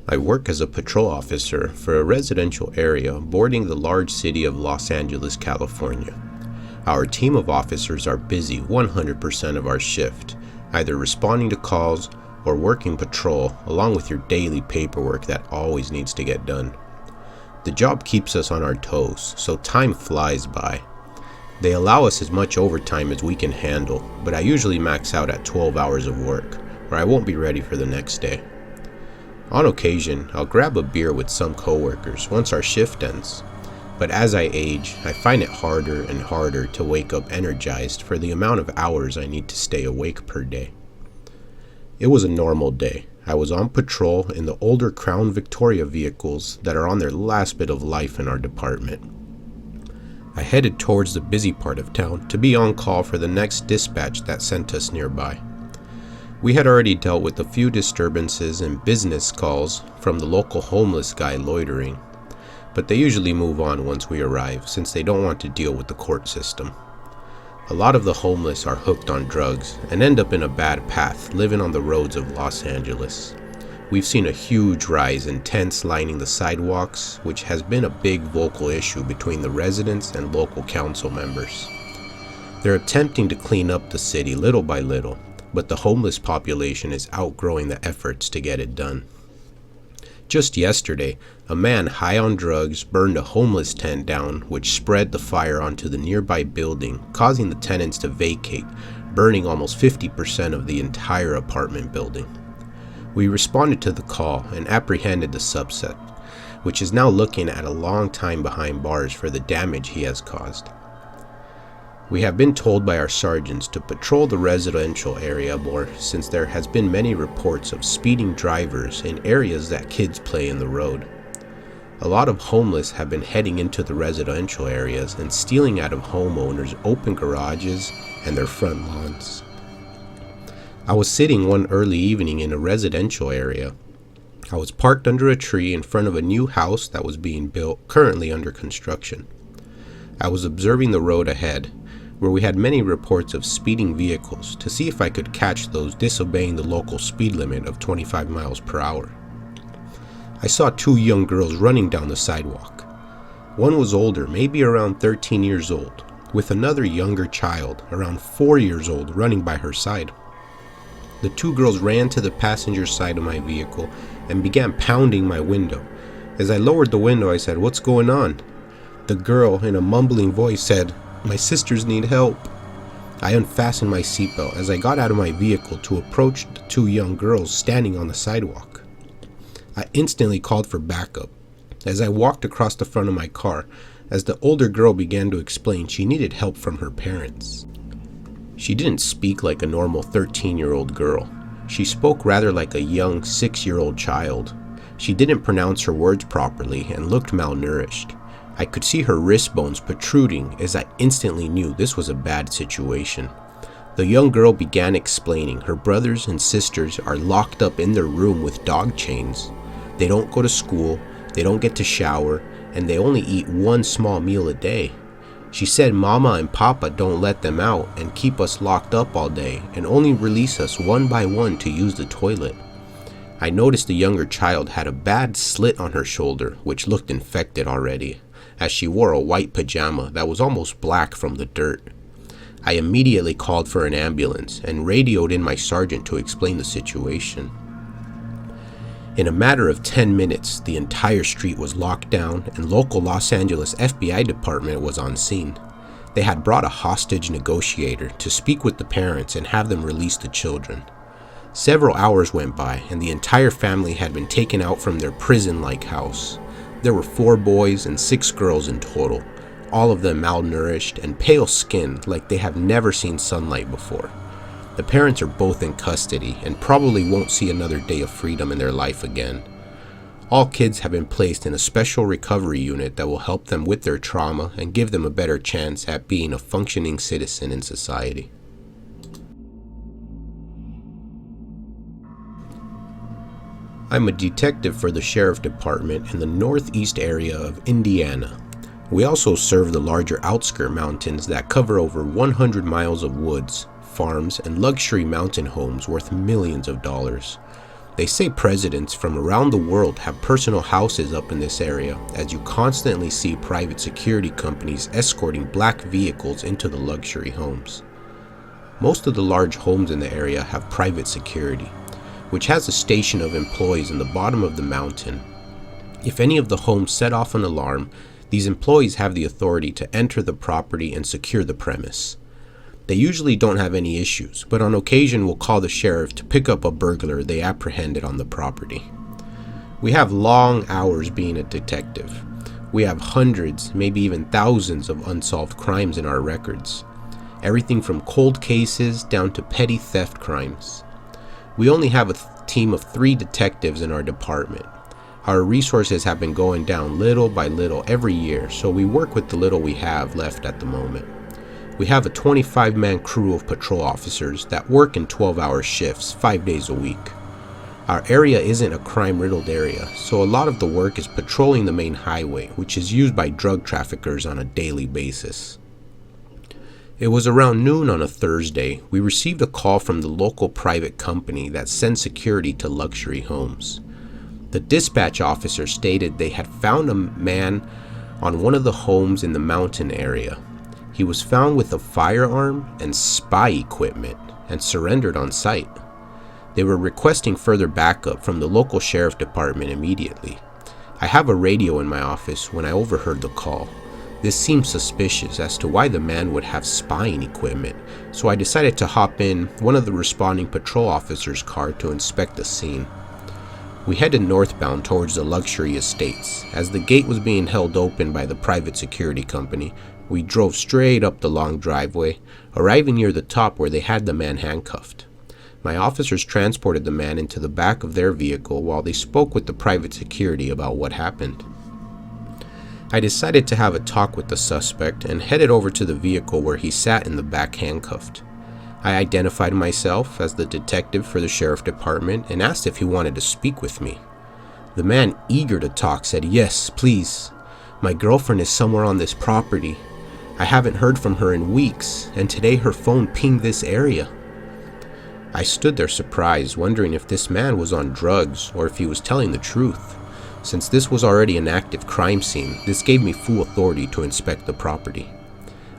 I work as a patrol officer for a residential area bordering the large city of Los Angeles, California. Our team of officers are busy 100% of our shift, either responding to calls or working patrol, along with your daily paperwork that always needs to get done. The job keeps us on our toes, so time flies by. They allow us as much overtime as we can handle, but I usually max out at 12 hours of work, or I won't be ready for the next day. On occasion, I'll grab a beer with some coworkers once our shift ends, but as I age, I find it harder and harder to wake up energized for the amount of hours I need to stay awake per day. It was a normal day. I was on patrol in the older Crown Victoria vehicles that are on their last bit of life in our department. I headed towards the busy part of town to be on call for the next dispatch that sent us nearby. We had already dealt with a few disturbances and business calls from the local homeless guy loitering, but they usually move on once we arrive since they don't want to deal with the court system. A lot of the homeless are hooked on drugs and end up in a bad path living on the roads of Los Angeles. We've seen a huge rise in tents lining the sidewalks, which has been a big vocal issue between the residents and local council members. They're attempting to clean up the city little by little, but the homeless population is outgrowing the efforts to get it done. Just yesterday, a man high on drugs burned a homeless tent down, which spread the fire onto the nearby building, causing the tenants to vacate, burning almost 50% of the entire apartment building. We responded to the call and apprehended the suspect, which is now looking at a long time behind bars for the damage he has caused. We have been told by our sergeants to patrol the residential area more since there has been many reports of speeding drivers in areas that kids play in the road. A lot of homeless have been heading into the residential areas and stealing out of homeowners' open garages and their front lawns. I was sitting one early evening in a residential area. I was parked under a tree in front of a new house that was being built, currently under construction. I was observing the road ahead, where we had many reports of speeding vehicles, to see if I could catch those disobeying the local speed limit of 25 miles per hour. I saw two young girls running down the sidewalk. One was older, maybe around 13 years old, with another younger child, around 4 years old, running by her side. The two girls ran to the passenger side of my vehicle and began pounding my window. As I lowered the window, I said, "What's going on?" The girl, in a mumbling voice, said, "My sisters need help." I unfastened my seatbelt as I got out of my vehicle to approach the two young girls standing on the sidewalk. I instantly called for backup as I walked across the front of my car as the older girl began to explain she needed help from her parents. She didn't speak like a normal 13-year-old girl. She spoke rather like a young 6-year-old child. She didn't pronounce her words properly and looked malnourished. I could see her wrist bones protruding as I instantly knew this was a bad situation. The young girl began explaining her brothers and sisters are locked up in their room with dog chains. They don't go to school, they don't get to shower, and they only eat one small meal a day. She said Mama and Papa don't let them out and keep us locked up all day and only release us one by one to use the toilet. I noticed the younger child had a bad slit on her shoulder, which looked infected already, as she wore a white pajama that was almost black from the dirt. I immediately called for an ambulance and radioed in my sergeant to explain the situation. In a matter of 10 minutes, the entire street was locked down and local Los Angeles FBI department was on scene. They had brought a hostage negotiator to speak with the parents and have them release the children. Several hours went by and the entire family had been taken out from their prison-like house. There were 4 boys and 6 girls in total, all of them malnourished and pale-skinned like they have never seen sunlight before. The parents are both in custody and probably won't see another day of freedom in their life again. All kids have been placed in a special recovery unit that will help them with their trauma and give them a better chance at being a functioning citizen in society. I'm a detective for the Sheriff Department in the northeast area of Indiana. We also serve the larger outskirt mountains that cover over 100 miles of woods, farms, and luxury mountain homes worth millions of dollars. They say presidents from around the world have personal houses up in this area, as you constantly see private security companies escorting black vehicles into the luxury homes. Most of the large homes in the area have private security, which has a station of employees in the bottom of the mountain. If any of the homes set off an alarm, these employees have the authority to enter the property and secure the premise. They usually don't have any issues, but on occasion will call the sheriff to pick up a burglar they apprehended on the property. We have long hours being a detective. We have hundreds, maybe even thousands of unsolved crimes in our records. Everything from cold cases down to petty theft crimes. We only have a team of 3 detectives in our department. Our resources have been going down little by little every year, so we work with the little we have left at the moment. We have a 25-man crew of patrol officers that work in 12-hour shifts 5 days a week. Our area isn't a crime-riddled area, so a lot of the work is patrolling the main highway, which is used by drug traffickers on a daily basis. It was around noon on a Thursday. We received a call from the local private company that sends security to luxury homes. The dispatch officer stated they had found a man on one of the homes in the mountain area. He was found with a firearm and spy equipment and surrendered on site. They were requesting further backup from the local sheriff department immediately. I have a radio in my office when I overheard the call. This seemed suspicious as to why the man would have spying equipment, so I decided to hop in one of the responding patrol officers' car to inspect the scene. We headed northbound towards the luxury estates. As the gate was being held open by the private security company, we drove straight up the long driveway, arriving near the top where they had the man handcuffed. My officers transported the man into the back of their vehicle while they spoke with the private security about what happened. I decided to have a talk with the suspect and headed over to the vehicle where he sat in the back handcuffed. I identified myself as the detective for the sheriff department and asked if he wanted to speak with me. The man, eager to talk, said, "Yes, please. My girlfriend is somewhere on this property. I haven't heard from her in weeks, and today her phone pinged this area." I stood there surprised, wondering if this man was on drugs or if he was telling the truth. Since this was already an active crime scene, this gave me full authority to inspect the property.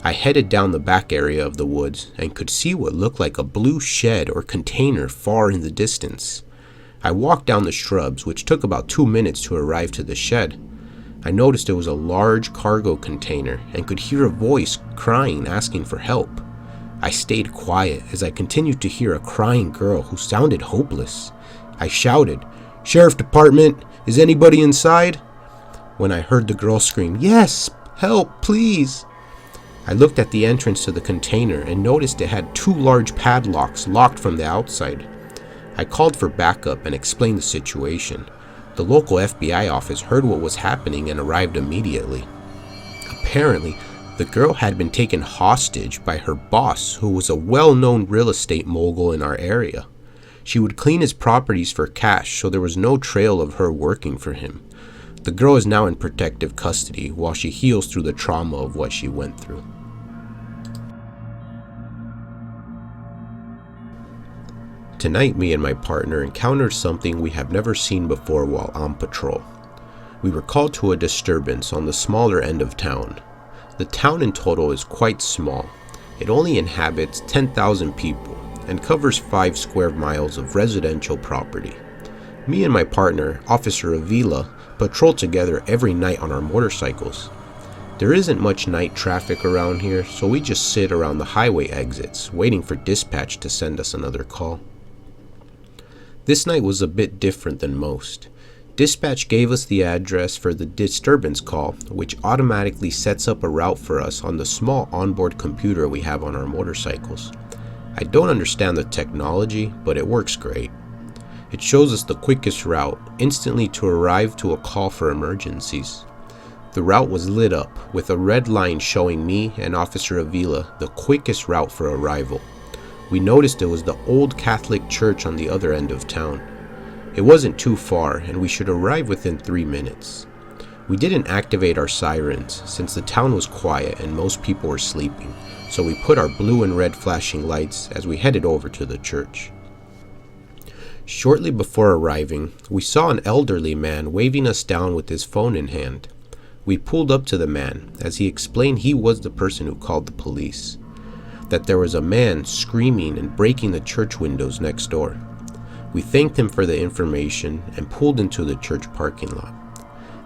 I headed down the back area of the woods and could see what looked like a blue shed or container far in the distance. I walked down the shrubs, which took about 2 minutes to arrive to the shed. I noticed it was a large cargo container and could hear a voice crying, asking for help. I stayed quiet as I continued to hear a crying girl who sounded hopeless. I shouted, "Sheriff Department, is anybody inside?" When I heard the girl scream, "Yes, help, please." I looked at the entrance to the container and noticed it had 2 large padlocks locked from the outside. I called for backup and explained the situation. The local FBI office heard what was happening and arrived immediately. Apparently, the girl had been taken hostage by her boss, who was a well-known real estate mogul in our area. She would clean his properties for cash, so there was no trail of her working for him. The girl is now in protective custody while she heals through the trauma of what she went through. Tonight, me and my partner encountered something we have never seen before while on patrol. We were called to a disturbance on the smaller end of town. The town in total is quite small. It only inhabits 10,000 people and covers 5 square miles of residential property. Me and my partner, Officer Avila, patrol together every night on our motorcycles. There isn't much night traffic around here, so we just sit around the highway exits, waiting for dispatch to send us another call. This night was a bit different than most. Dispatch gave us the address for the disturbance call, which automatically sets up a route for us on the small onboard computer we have on our motorcycles. I don't understand the technology, but it works great. It shows us the quickest route, instantly to arrive to a call for emergencies. The route was lit up, with a red line showing me and Officer Avila the quickest route for arrival. We noticed it was the old Catholic church on the other end of town. It wasn't too far, and we should arrive within 3 minutes. We didn't activate our sirens, since the town was quiet and most people were sleeping, so we put our blue and red flashing lights as we headed over to the church. Shortly before arriving, we saw an elderly man waving us down with his phone in hand. We pulled up to the man, as he explained he was the person who called the police, that there was a man screaming and breaking the church windows next door. We thanked him for the information and pulled into the church parking lot.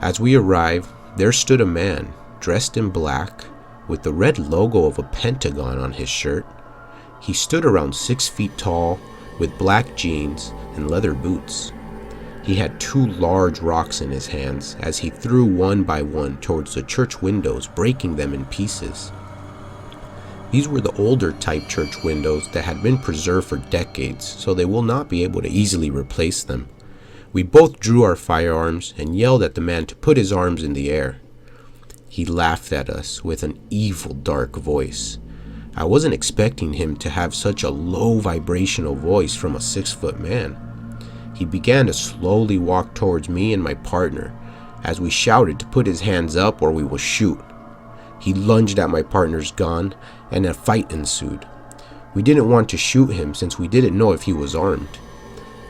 As we arrived, there stood a man, dressed in black, with the red logo of a pentagon on his shirt. He stood around 6 feet tall, with black jeans and leather boots. He had 2 large rocks in his hands as he threw one by one towards the church windows, breaking them in pieces. These were the older type church windows that had been preserved for decades, so they will not be able to easily replace them. We both drew our firearms and yelled at the man to put his arms in the air. He laughed at us with an evil, dark voice. I wasn't expecting him to have such a low vibrational voice from a 6-foot man. He began to slowly walk towards me and my partner as we shouted to put his hands up or we will shoot. He lunged at my partner's gun and a fight ensued. We didn't want to shoot him since we didn't know if he was armed.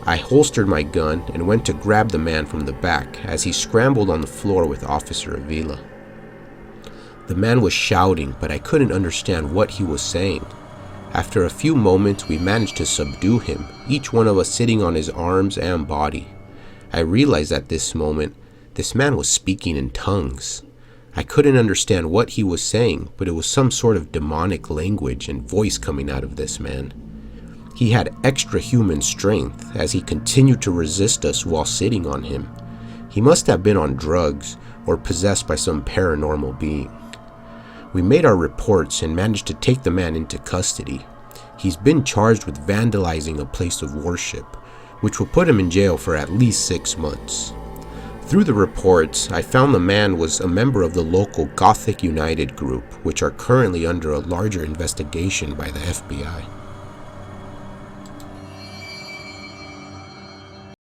I holstered my gun and went to grab the man from the back as he scrambled on the floor with Officer Avila. The man was shouting, but I couldn't understand what he was saying. After a few moments, we managed to subdue him, each one of us sitting on his arms and body. I realized at this moment, this man was speaking in tongues. I couldn't understand what he was saying, but it was some sort of demonic language and voice coming out of this man. He had extra human strength as he continued to resist us while sitting on him. He must have been on drugs or possessed by some paranormal being. We made our reports and managed to take the man into custody. He's been charged with vandalizing a place of worship, which will put him in jail for at least 6 months. Through the reports, I found the man was a member of the local Gothic United group, which are currently under a larger investigation by the FBI.